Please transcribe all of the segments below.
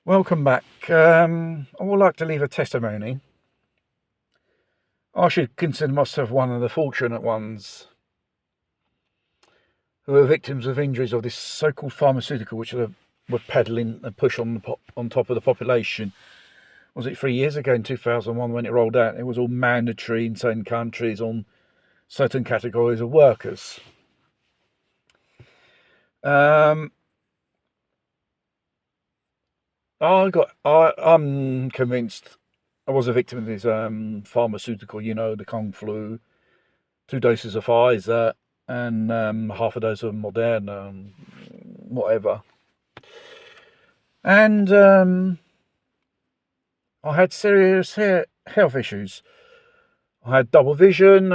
Welcome back. I would like to leave a testimony. I should consider myself one of the fortunate ones who are victims of injuries of this so-called pharmaceutical, which were peddling and push on top of the population. Was it 3 years ago in 2001 when it rolled out? It was all mandatory in certain countries on certain categories of workers. I'm convinced I was a victim of this pharmaceutical, the Kung Flu, 2 doses of Pfizer and half a dose of Moderna, whatever. And I had serious health issues. I had double vision,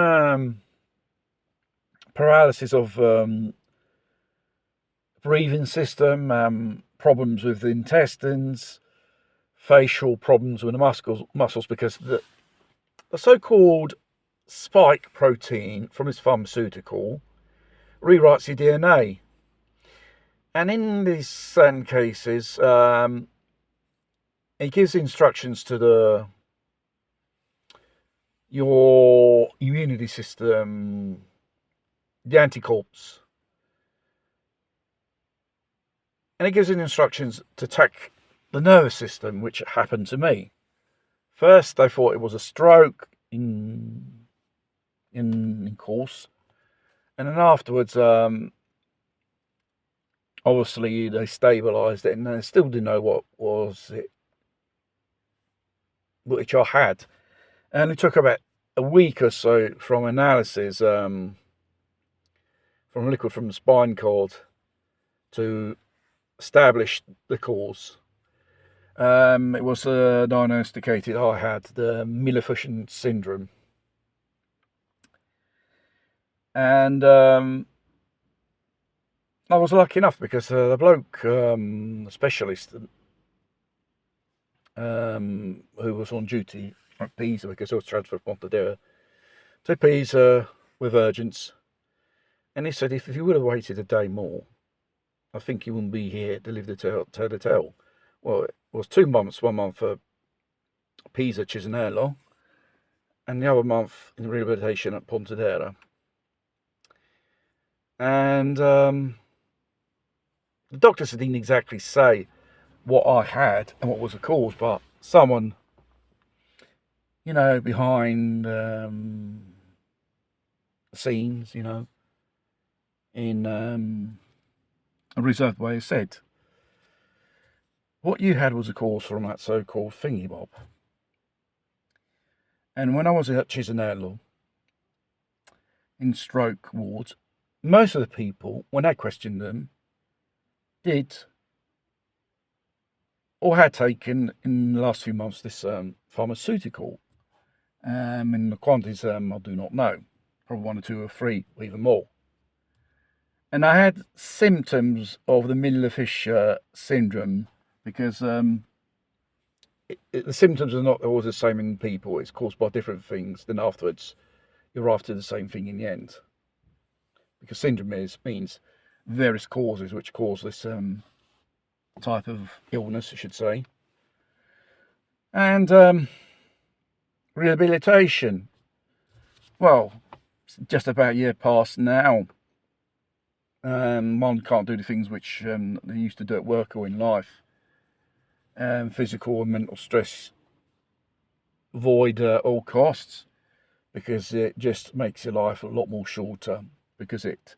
paralysis of breathing system, problems with the intestines, facial problems with the muscles because the so-called spike protein from this pharmaceutical rewrites your DNA. And in these certain cases, it gives instructions to your immunity system, the anticorps. And it gives instructions to attack the nervous system, which happened to me. First, they thought it was a stroke in course. And then afterwards, obviously they stabilised it and they still didn't know what was it, which I had. And it took about a week or so from analysis, from liquid from the spine cord to establish the cause. It was diagnosticated I had the Miller-Fuchs syndrome. And I was lucky enough because the bloke, specialist, who was on duty at Pisa, because I was transferred from Pontedera to Pisa with urgence, and he said if you would have waited a day more, I think you wouldn't be here to live to tell the tale. Well, it was 2 months, 1 month for Pisa Cisanello, and the other month in rehabilitation at Pontedera. And the doctors didn't exactly say what I had and what was the cause, but someone, behind the scenes, in a reserved way said, what you had was a cause from that so-called thingy bob. And when I was at Cisanello in stroke wards, most of the people, when I questioned them, did or had taken in the last few months this pharmaceutical. In the quantities I do not know, probably 1 or 2 or 3 or even more. And I had symptoms of the Miller-Fuchs syndrome because the symptoms are not always the same in people. It's caused by different things. Then afterwards, you're after the same thing in the end. Because syndrome means various causes which cause this type of illness, I should say. And rehabilitation. Well, it's just about a year past now. One can't do the things which they used to do at work or in life. Physical and mental stress avoid at all costs, because it just makes your life a lot more shorter, because it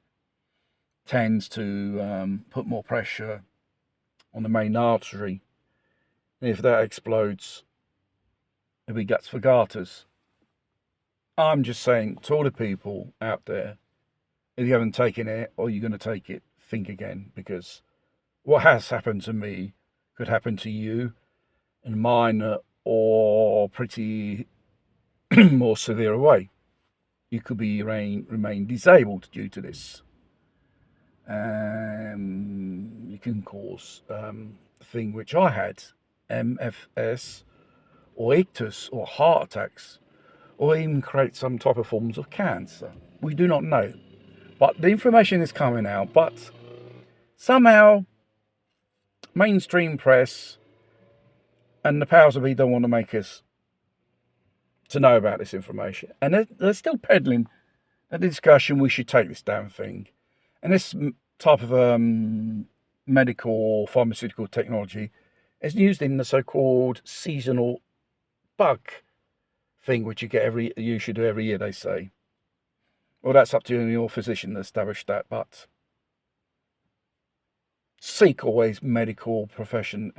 tends to put more pressure on the main artery. And if that explodes, it'll be guts for garters. I'm just saying to all the people out there, if you haven't taken it or you're going to take it, think again, because what has happened to me could happen to you in minor or pretty more severe way. You could remain disabled due to this. You can cause thing which I had, MFS or ictus or heart attacks, or even create some type of forms of cancer. We do not know. But the information is coming out, but somehow mainstream press And the powers that be don't want to make us to know about this information. And they're still peddling a discussion we should take this damn thing. And this type of medical or pharmaceutical technology is used in the so-called seasonal bug thing, which you should do every year, they say. Well, that's up to you and your physician to establish that, but seek always medical profession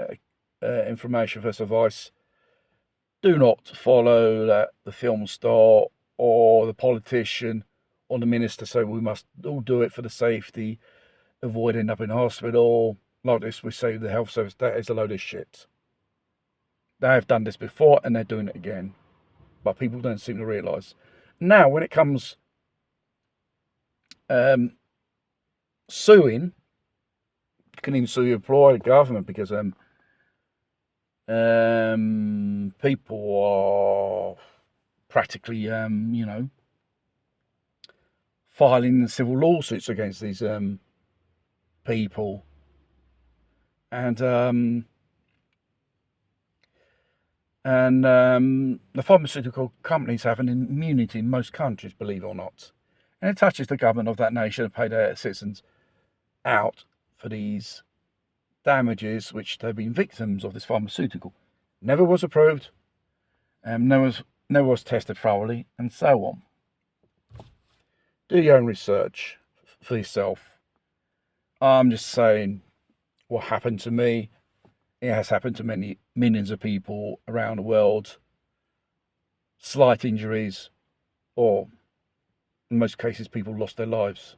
information for advice. Do not follow the film star or the politician or the minister say we must all do it for the safety, avoid ending up in hospital. Like this, we say the health service, that is a load of shit. They have done this before and they're doing it again. But people don't seem to realise. Now, when it comes suing, you can even sue your employer, the government, because people are practically, filing civil lawsuits against these people. And the pharmaceutical companies have an immunity in most countries, believe it or not. And it touches the government of that nation to pay their citizens out for these damages which they've been victims of this pharmaceutical. Never was approved, never was tested thoroughly, and so on. Do your own research for yourself. I'm just saying what happened to me. It has happened to many millions of people around the world. Slight injuries, or in most cases, people lost their lives.